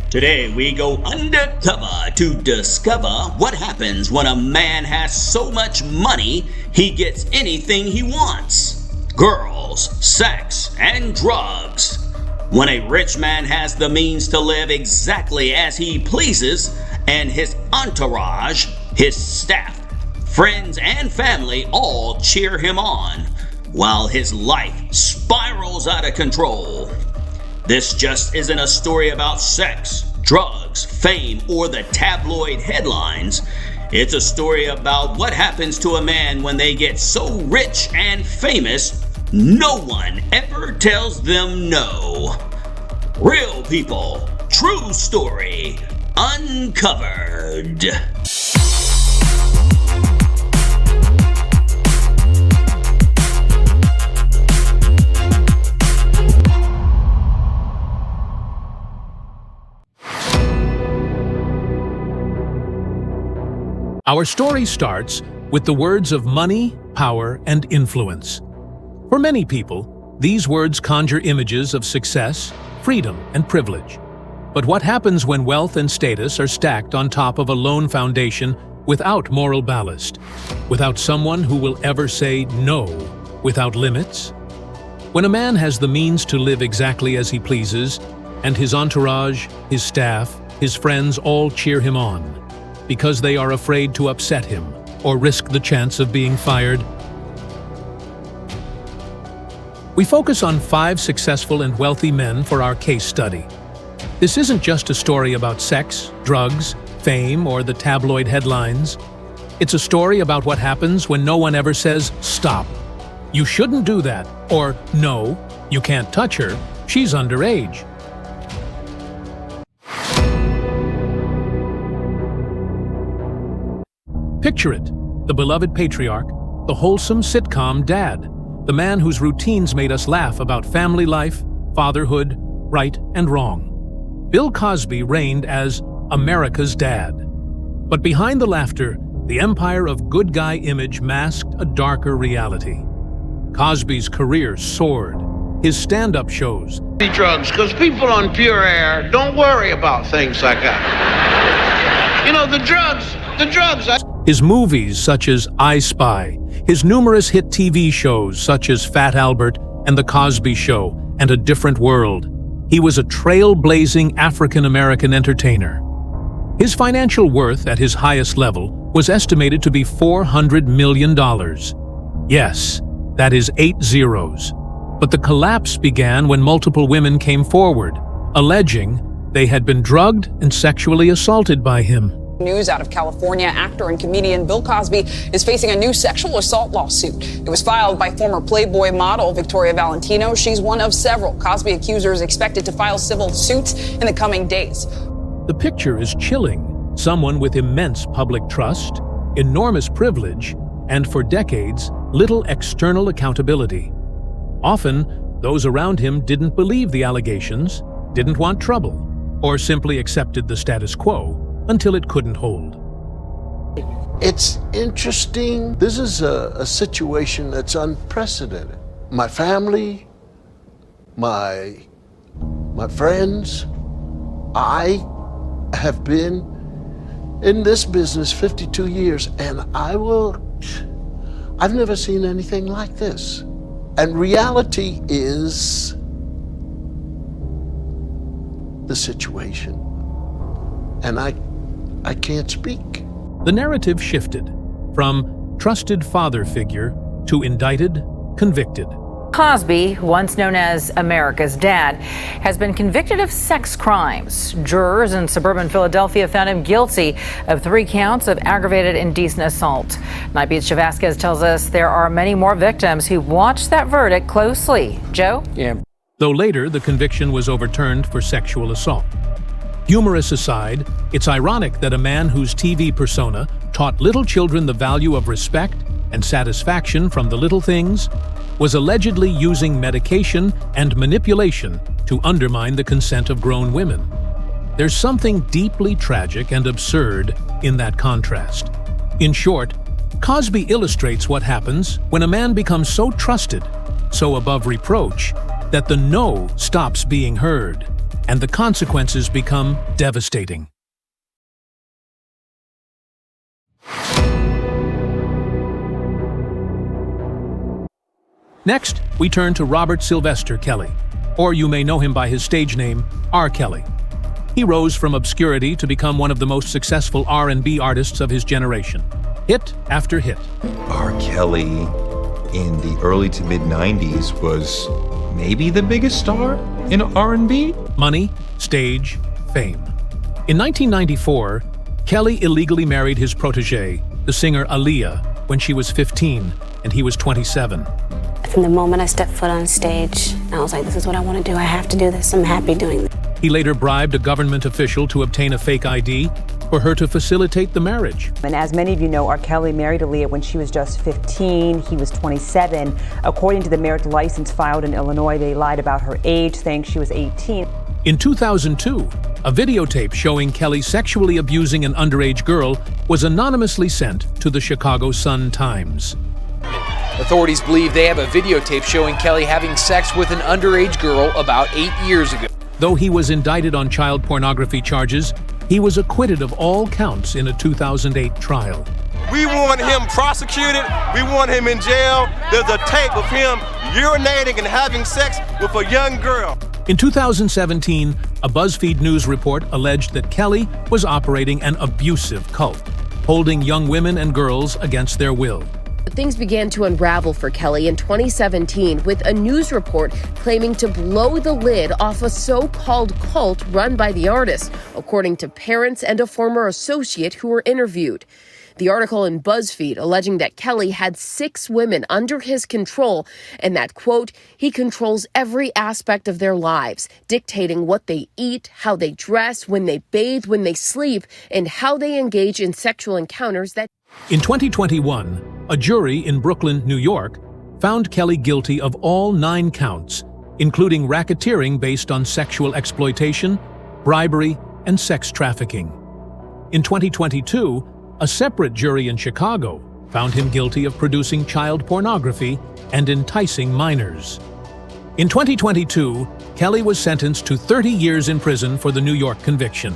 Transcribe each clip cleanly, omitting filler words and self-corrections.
Today we go undercover to discover what happens when a man has so much money he gets anything he wants. Girls, sex, and drugs. When a rich man has the means to live exactly as he pleases, and his entourage, his staff, friends, and family all cheer him on, while his life spirals out of control. This just isn't a story about sex, drugs, fame, or the tabloid headlines. It's a story about what happens to a man when they get so rich and famous, no one ever tells them no. Real people, true story, uncovered. Our story starts with the words of money, power, and influence. For many people, these words conjure images of success, freedom, and privilege. But what happens when wealth and status are stacked on top of a lone foundation without moral ballast, without someone who will ever say no, without limits? When a man has the means to live exactly as he pleases, and his entourage, his staff, his friends all cheer him on, because they are afraid to upset him or risk the chance of being fired. We focus on 5 successful and wealthy men for our case study. This isn't just a story about sex, drugs, fame, or the tabloid headlines. It's a story about what happens when no one ever says, "Stop. You shouldn't do that," or "No, you can't touch her. She's underage." Picture it, the beloved patriarch, the wholesome sitcom dad, the man whose routines made us laugh about family life, fatherhood, right and wrong. Bill Cosby reigned as America's dad. But behind the laughter, the empire of good guy image masked a darker reality. Cosby's career soared. His stand-up shows, drugs, because people on pure air don't worry about things like that. You know, the drugs. His movies such as I Spy, his numerous hit TV shows such as Fat Albert and The Cosby Show and A Different World. He was a trailblazing African-American entertainer. His financial worth at his highest level was estimated to be $400 million. Yes, that is 8 zeros. But the collapse began when multiple women came forward, alleging they had been drugged and sexually assaulted by him. News out of California, actor and comedian Bill Cosby is facing a new sexual assault lawsuit. It was filed by former Playboy model Victoria Valentino. She's one of several Cosby accusers expected to file civil suits in the coming days. The picture is chilling. Someone with immense public trust, enormous privilege, and for decades, little external accountability. Often, those around him didn't believe the allegations, didn't want trouble, or simply accepted the status quo until it couldn't hold. It's interesting. This is a situation that's unprecedented. My family, my friends, I have been in this business 52 years, and I've never seen anything like this. And reality is the situation. And I can't speak. The narrative shifted from trusted father figure to indicted, convicted. Cosby, once known as America's dad, has been convicted of sex crimes. Jurors in suburban Philadelphia found him guilty of 3 counts of aggravated indecent assault. Night Beats Vasquez tells us there are many more victims who watched that verdict closely. Joe? Yeah. Though later the conviction was overturned for sexual assault. Humorous aside, it's ironic that a man whose TV persona taught little children the value of respect and satisfaction from the little things was allegedly using medication and manipulation to undermine the consent of grown women. There's something deeply tragic and absurd in that contrast. In short, Cosby illustrates what happens when a man becomes so trusted, so above reproach, that the no stops being heard, and the consequences become devastating. Next, we turn to Robert Sylvester Kelly, or you may know him by his stage name, R. Kelly. He rose from obscurity to become one of the most successful R&B artists of his generation. Hit after hit. R. Kelly in the early to mid-90s was maybe the biggest star in R&B? Money, stage, fame. In 1994, Kelly illegally married his protege, the singer Aaliyah, when she was 15 and he was 27. From the moment I stepped foot on stage, I was like, this is what I want to do. I have to do this. I'm happy doing this. He later bribed a government official to obtain a fake ID for her to facilitate the marriage. And as many of you know, R. Kelly married Aaliyah when she was just 15. He was 27. According to the marriage license filed in Illinois, they lied about her age, saying she was 18. In 2002, a videotape showing Kelly sexually abusing an underage girl was anonymously sent to the Chicago Sun-Times. Authorities believe they have a videotape showing Kelly having sex with an underage girl about 8 years ago. Though he was indicted on child pornography charges, he was acquitted of all counts in a 2008 trial. We want him prosecuted. We want him in jail. There's a tape of him urinating and having sex with a young girl. In 2017, a BuzzFeed News report alleged that Kelly was operating an abusive cult, holding young women and girls against their will. Things began to unravel for Kelly in 2017 with a news report claiming to blow the lid off a so-called cult run by the artist, according to parents and a former associate who were interviewed. The article in BuzzFeed alleging that Kelly had 6 women under his control and that, quote, he controls every aspect of their lives, dictating what they eat, how they dress, when they bathe, when they sleep, and how they engage in sexual encounters that... In 2021, a jury in Brooklyn, New York, found Kelly guilty of all 9 counts, including racketeering based on sexual exploitation, bribery, and sex trafficking. In 2022, a separate jury in Chicago found him guilty of producing child pornography and enticing minors. In 2022, Kelly was sentenced to 30 years in prison for the New York conviction.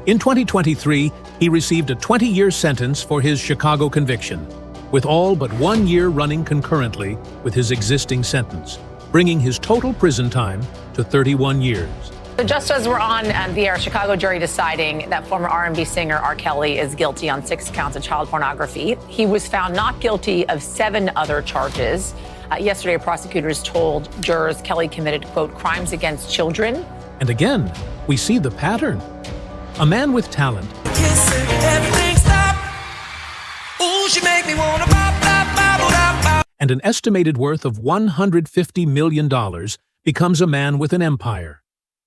In 2023, he received a 20-year sentence for his Chicago conviction, with all but 1 year running concurrently with his existing sentence, bringing his total prison time to 31 years. Just as we're on the air, Chicago jury deciding that former R&B singer R. Kelly is guilty on 6 counts of child pornography. He was found not guilty of 7 other charges. Yesterday, prosecutors told jurors Kelly committed, quote, crimes against children. And again, we see the pattern. A man with talent and an estimated worth of $150 million becomes a man with an empire.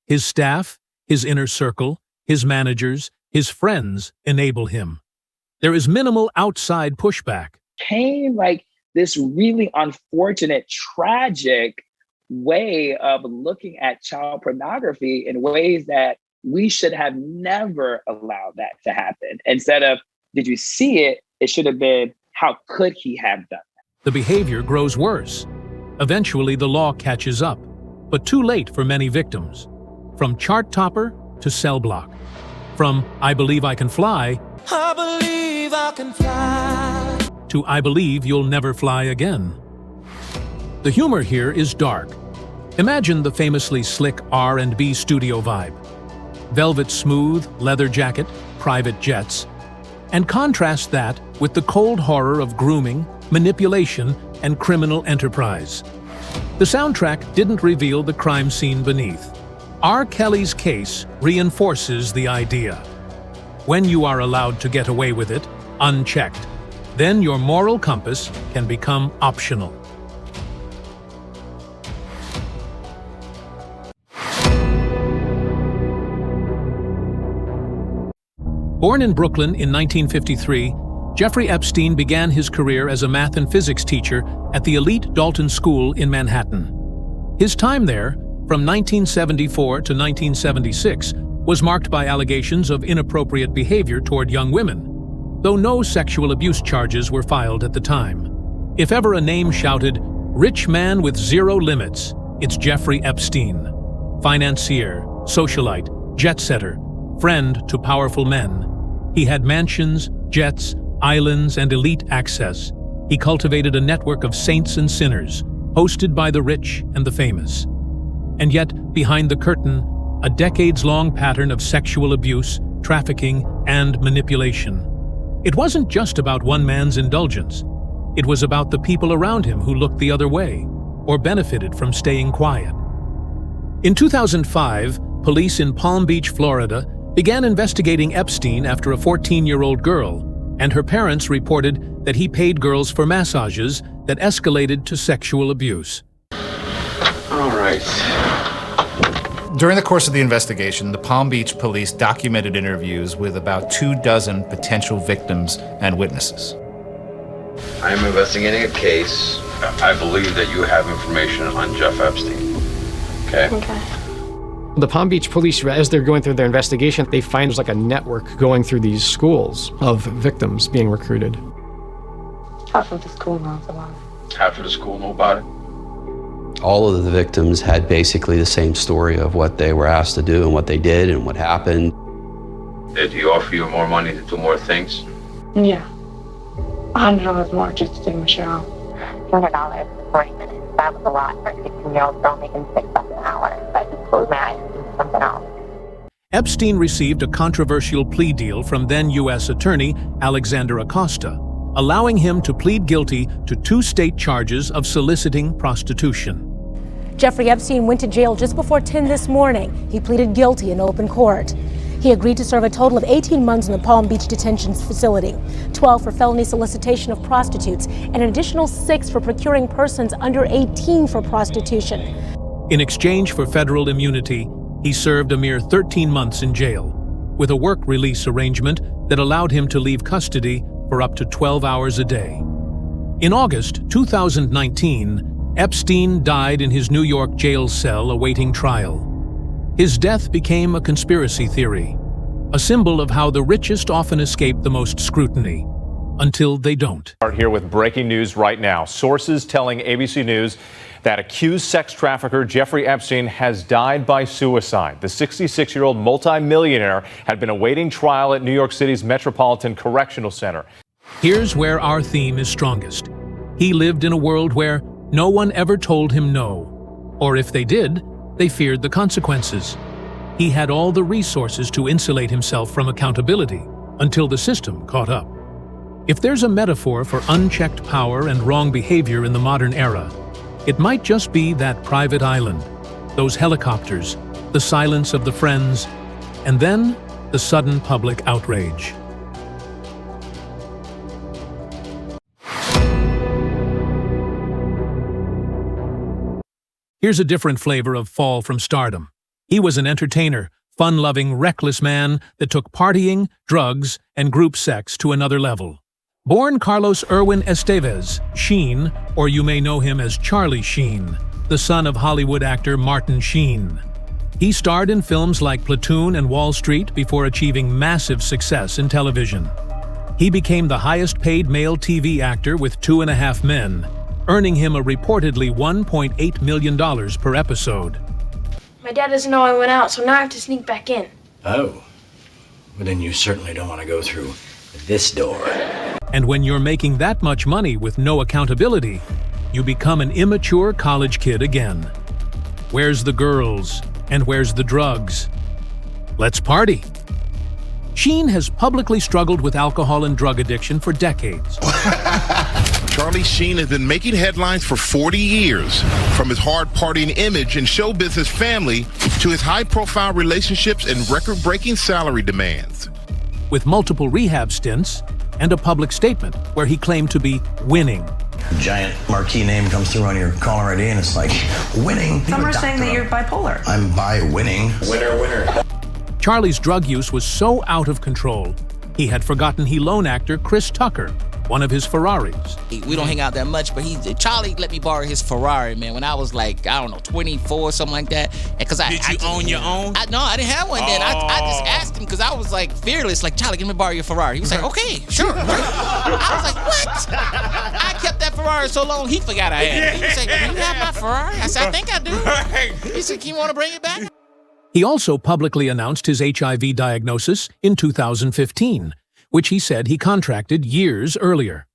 His staff, his inner circle, his managers, his friends enable him. There is minimal outside pushback. Came like this really unfortunate, tragic way of looking at child pornography in ways that we should have never allowed that to happen. Instead of, did you see it? It should have been, how could he have done that? The behavior grows worse. Eventually, the law catches up, but too late for many victims. From chart topper to cell block. From I believe I can fly, I believe I can fly, to I believe you'll never fly again. The humor here is dark. Imagine the famously slick R&B studio vibe. Velvet smooth, leather jacket, private jets, and contrast that with the cold horror of grooming, manipulation, and criminal enterprise. The soundtrack didn't reveal the crime scene beneath. R. Kelly's case reinforces the idea. When you are allowed to get away with it, unchecked, then your moral compass can become optional. Born in Brooklyn in 1953, Jeffrey Epstein began his career as a math and physics teacher at the elite Dalton School in Manhattan. His time there, from 1974 to 1976, was marked by allegations of inappropriate behavior toward young women, though no sexual abuse charges were filed at the time. If ever a name shouted, "Rich man with zero limits," it's Jeffrey Epstein. Financier, socialite, jet-setter, friend to powerful men. He had mansions, jets, islands, and elite access. He cultivated a network of saints and sinners, hosted by the rich and the famous. And yet, behind the curtain, a decades-long pattern of sexual abuse, trafficking, and manipulation. It wasn't just about one man's indulgence. It was about the people around him who looked the other way, or benefited from staying quiet. In 2005, police in Palm Beach, Florida, began investigating Epstein after a 14-year-old girl, and her parents reported that he paid girls for massages that escalated to sexual abuse. All right. During the course of the investigation, the Palm Beach police documented interviews with about 24 potential victims and witnesses. I am investigating a case. I believe that you have information on Jeff Epstein. Okay? The Palm Beach police, as they're going through their investigation, they find there's like a network going through these schools of victims being recruited. Half of the school knows about it. Half of the school know about it? All of the victims had basically the same story of what they were asked to do and what they did and what happened. Did he offer you more money to do more things? Yeah. $100 more just to take my shower. $200 for 40 minutes. That was a lot for a 16-year-old girl making $6 an hour. But he closed my eyes and did something else. Epstein received a controversial plea deal from then U.S. Attorney Alexander Acosta, allowing him to plead guilty to 2 state charges of soliciting prostitution. Jeffrey Epstein went to jail just before 10 this morning. He pleaded guilty in open court. He agreed to serve a total of 18 months in the Palm Beach detention facility, 12 for felony solicitation of prostitutes, and an additional 6 for procuring persons under 18 for prostitution. In exchange for federal immunity, he served a mere 13 months in jail, with a work release arrangement that allowed him to leave custody for up to 12 hours a day. In August 2019, Epstein died in his New York jail cell awaiting trial. His death became a conspiracy theory, a symbol of how the richest often escape the most scrutiny, until they don't. Start here with breaking news right now. Sources telling ABC News that accused sex trafficker Jeffrey Epstein has died by suicide. The 66-year-old multimillionaire had been awaiting trial at New York City's Metropolitan Correctional Center. Here's where our theme is strongest. He lived in a world where no one ever told him no, or if they did, they feared the consequences. He had all the resources to insulate himself from accountability until the system caught up. If there's a metaphor for unchecked power and wrong behavior in the modern era, it might just be that private island, those helicopters, the silence of the friends, and then the sudden public outrage. Here's a different flavor of fall from stardom. He was an entertainer, fun-loving, reckless man that took partying, drugs, and group sex to another level. Born Carlos Erwin Estevez, Sheen, or you may know him as Charlie Sheen, the son of Hollywood actor Martin Sheen. He starred in films like Platoon and Wall Street before achieving massive success in television. He became the highest-paid male TV actor with 2.5 Men, earning him a reportedly $1.8 million per episode. My dad doesn't know I went out, so now I have to sneak back in. Oh. Well, then you certainly don't want to go through this door. And when you're making that much money with no accountability, you become an immature college kid again. Where's the girls? And where's the drugs? Let's party. Sheen has publicly struggled with alcohol and drug addiction for decades. Charlie Sheen has been making headlines for 40 years, from his hard partying image and show business family to his high-profile relationships and record-breaking salary demands. With multiple rehab stints and a public statement where he claimed to be winning. A giant marquee name comes through on your caller ID and it's like, winning. Some are saying that you're bipolar. I'm bi-winning. Winner, winner. Charlie's drug use was so out of control, he had forgotten he loaned actor Chris Tucker one of his Ferraris. We don't hang out that much, but Charlie let me borrow his Ferrari, man, when I was like, I don't know, 24, something like that. Did you own your own? No, I didn't have one then. I just asked him because I was like fearless, like, Charlie, let me borrow your Ferrari. He was like, okay, sure. I was like, what? I kept that Ferrari so long, he forgot I had it. He was like, do you have my Ferrari? I said, I think I do. He said, you want to bring it back? He also publicly announced his HIV diagnosis in 2015, which he said he contracted years earlier.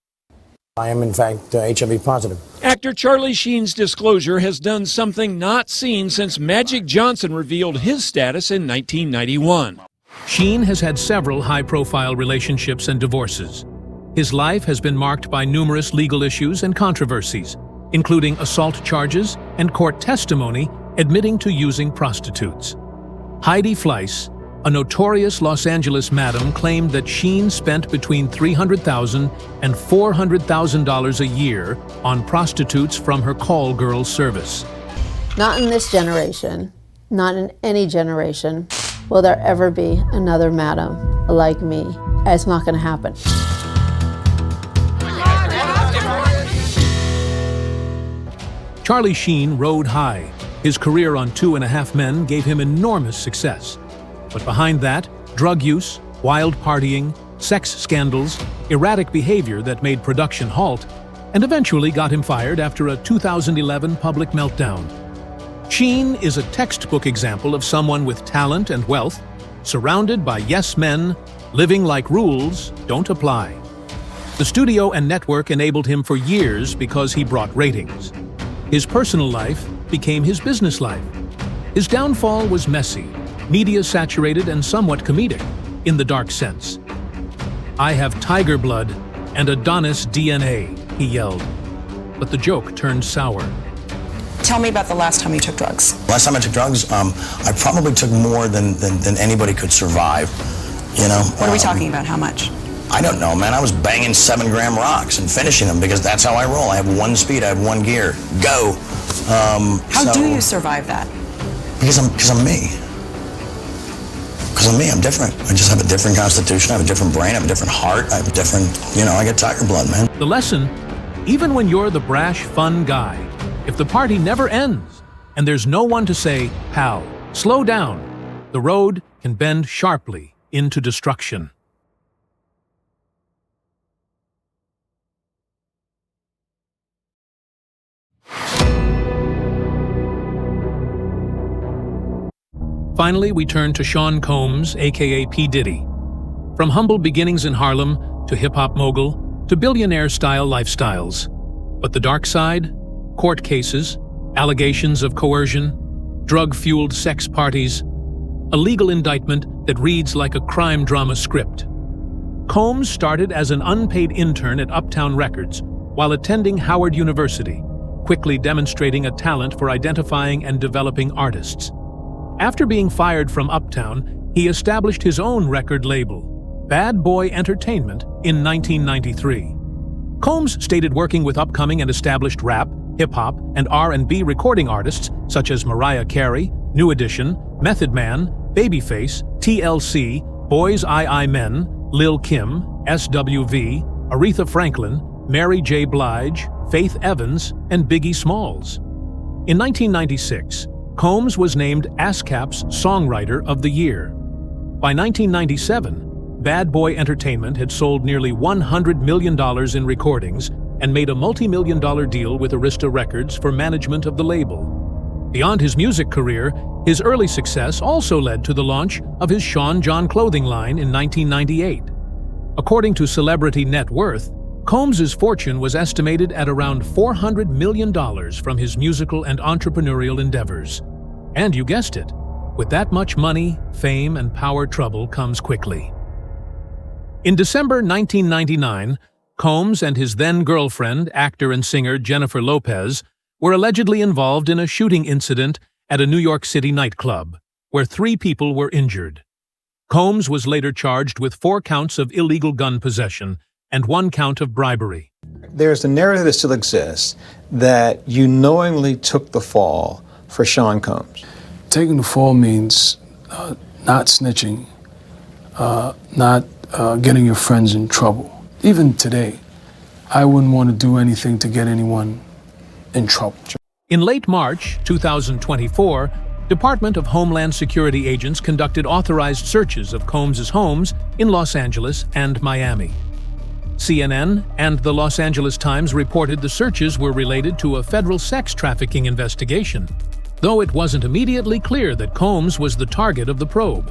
I am, in fact, HIV positive. Actor Charlie Sheen's disclosure has done something not seen since Magic Johnson revealed his status in 1991. Sheen has had several high-profile relationships and divorces. His life has been marked by numerous legal issues and controversies, including assault charges and court testimony admitting to using prostitutes. Heidi Fleiss, a notorious Los Angeles madam, claimed that Sheen spent between $300,000 and $400,000 a year on prostitutes from her call girl service. Not in this generation, not in any generation, will there ever be another madam like me. It's not going to happen. Charlie Sheen rode high. His career on 2.5 Men gave him enormous success. But behind that, drug use, wild partying, sex scandals, erratic behavior that made production halt, and eventually got him fired after a 2011 public meltdown. Sheen is a textbook example of someone with talent and wealth, surrounded by yes men, living like rules don't apply. The studio and network enabled him for years because he brought ratings. His personal life became his business life. His downfall was messy, media-saturated, and somewhat comedic, in the dark sense. "I have tiger blood and Adonis DNA," he yelled. But the joke turned sour. Tell me about the last time you took drugs. Last time I took drugs, I probably took more than anybody could survive. You know. What are we talking about? How much? I don't know, man. I was banging 7-gram rocks and finishing them because that's how I roll. I have one speed. I have one gear. Go. How do you survive that? Because I'm me. Because I'm me. I'm different. I just have a different constitution. I have a different brain. I have a different heart. I have a different, I get tiger blood, man. The lesson: even when you're the brash, fun guy, if the party never ends and there's no one to say, "Pal, slow down," the road can bend sharply into destruction. Finally, we turn to Sean Combs, aka P. Diddy. From humble beginnings in Harlem, to hip-hop mogul, to billionaire-style lifestyles. But the dark side? Court cases, allegations of coercion, drug-fueled sex parties, a legal indictment that reads like a crime drama script. Combs started as an unpaid intern at Uptown Records while attending Howard University, quickly demonstrating a talent for identifying and developing artists. After being fired from Uptown, he established his own record label, Bad Boy Entertainment, in 1993. Combs stated working with upcoming and established rap, hip-hop, and R&B recording artists such as Mariah Carey, New Edition, Method Man, Babyface, TLC, Boys I Men, Lil' Kim, SWV, Aretha Franklin, Mary J. Blige, Faith Evans, and Biggie Smalls. In 1996, Combs was named ASCAP's Songwriter of the Year. By 1997, Bad Boy Entertainment had sold nearly $100 million in recordings and made a multi-million-dollar deal with Arista Records for management of the label. Beyond his music career, his early success also led to the launch of his Sean John clothing line in 1998. According to Celebrity Net Worth, Combs' fortune was estimated at around $400 million from his musical and entrepreneurial endeavors. And you guessed it, with that much money, fame, and power, trouble comes quickly. In December 1999, Combs and his then-girlfriend, actor and singer Jennifer Lopez, were allegedly involved in a shooting incident at a New York City nightclub, where 3 people were injured. Combs was later charged with 4 counts of illegal gun possession and 1 count of bribery. There's a narrative that still exists that you knowingly took the fall for Sean Combs. Taking the fall means not snitching, not getting your friends in trouble. Even today, I wouldn't want to do anything to get anyone in trouble. In late March 2024, Department of Homeland Security agents conducted authorized searches of Combs' homes in Los Angeles and Miami. CNN and the Los Angeles Times reported the searches were related to a federal sex trafficking investigation. though it wasn't immediately clear that Combs was the target of the probe.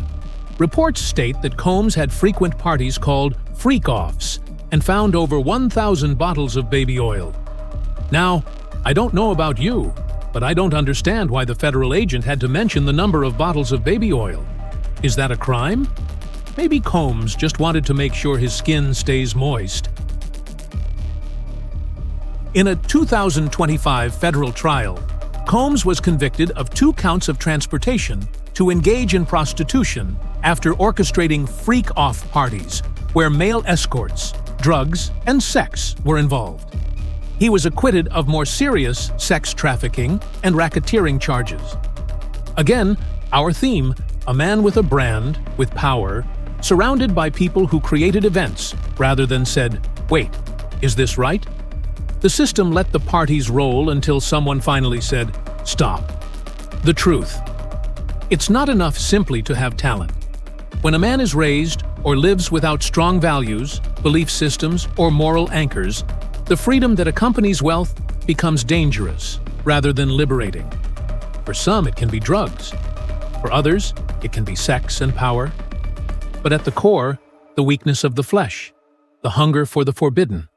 Reports state that Combs had frequent parties called freak-offs and found over 1,000 bottles of baby oil. Now, I don't know about you, but I don't understand why the federal agent had to mention the number of bottles of baby oil. Is that a crime? Maybe Combs just wanted to make sure his skin stays moist. In a 2025 federal trial, Combs was convicted of 2 counts of transportation to engage in prostitution after orchestrating freak-off parties where male escorts, drugs, and sex were involved. He was acquitted of more serious sex trafficking and racketeering charges. Again, our theme, a man with a brand, with power, surrounded by people who created events rather than said, "Wait, is this right?" The system let the parties roll until someone finally said, "Stop." The truth. It's not enough simply to have talent. When a man is raised or lives without strong values, belief systems, or moral anchors, the freedom that accompanies wealth becomes dangerous rather than liberating. For some, it can be drugs. For others, it can be sex and power. But at the core, the weakness of the flesh, the hunger for the forbidden,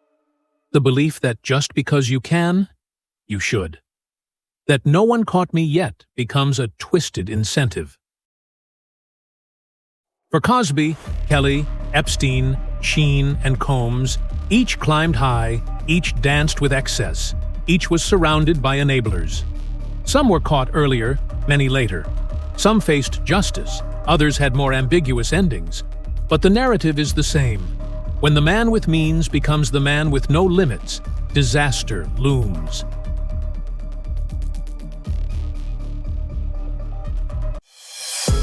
the belief that just because you can, you should. That no one caught me yet becomes a twisted incentive. For Cosby, Kelly, Epstein, Sheen, and Combs, each climbed high, each danced with excess, each was surrounded by enablers. Some were caught earlier, many later. Some faced justice, others had more ambiguous endings. But the narrative is the same. When the man with means becomes the man with no limits, disaster looms.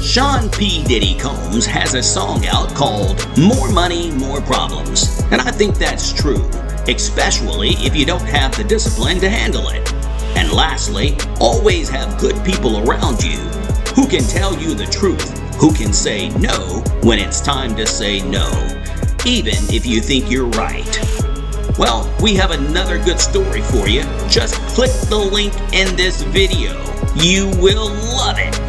Sean P. Diddy Combs has a song out called More Money, More Problems. And I think that's true, especially if you don't have the discipline to handle it. And lastly, always have good people around you who can tell you the truth, who can say no when it's time to say no, even if you think you're right. Well, we have another good story for you. Just click the link in this video. You will love it.